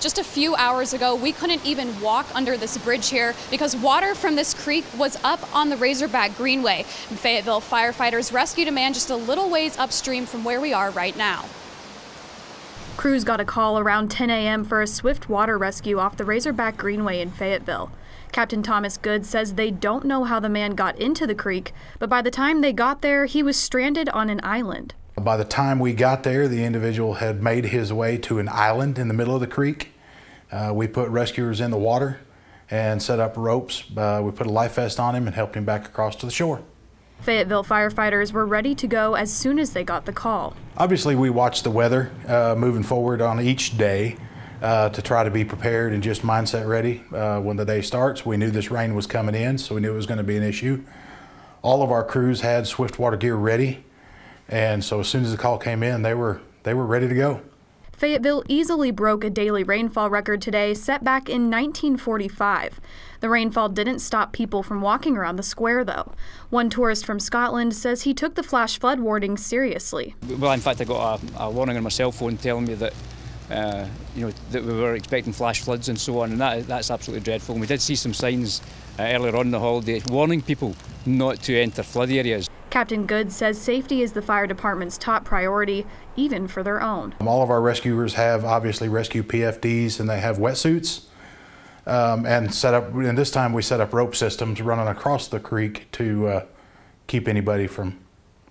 Just a few hours ago, we couldn't even walk under this bridge here because water from this creek was up on the Razorback Greenway. In Fayetteville, firefighters rescued a man just a little ways upstream from where we are right now. Crews got a call around 10 a.m. for a swift water rescue off the Razorback Greenway in Fayetteville. Captain Thomas Good says they don't know how the man got into the creek, but by the time they got there, he was stranded on an island. By the time we got there, the individual had made his way to an island in the middle of the creek. We put rescuers in the water and set up ropes. We put a life vest on him and helped him back across to the shore. Fayetteville firefighters were ready to go as soon as they got the call. Obviously, we watch the weather moving forward on each day to try to be prepared and just mindset ready when the day starts. We knew this rain was coming in, so we knew it was going to be an issue. All of our crews had swift water gear ready, and so as soon as the call came in, they were ready to go. Fayetteville easily broke a daily rainfall record today set back in 1945. The rainfall didn't stop people from walking around the square, though. One tourist from Scotland says he took the flash flood warning seriously. Well, in fact, I got a warning on my cell phone telling me that that we were expecting flash floods and so on, and that's absolutely dreadful. And we did see some signs earlier on in the holiday warning people not to enter flood areas. Captain Good says safety is the fire department's top priority, even for their own. All of our rescuers have obviously rescue PFDs, and they have wetsuits. And this time we set up rope systems running across the creek to keep anybody from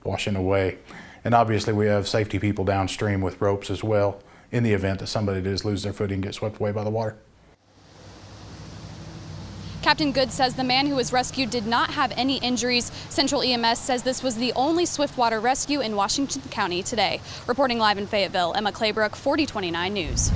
washing away. And obviously we have safety people downstream with ropes as well in the event that somebody does lose their footing and get swept away by the water. Captain Good says the man who was rescued did not have any injuries. Central EMS says this was the only swiftwater rescue in Washington County today. Reporting live in Fayetteville, Emma Claybrook, 4029 News.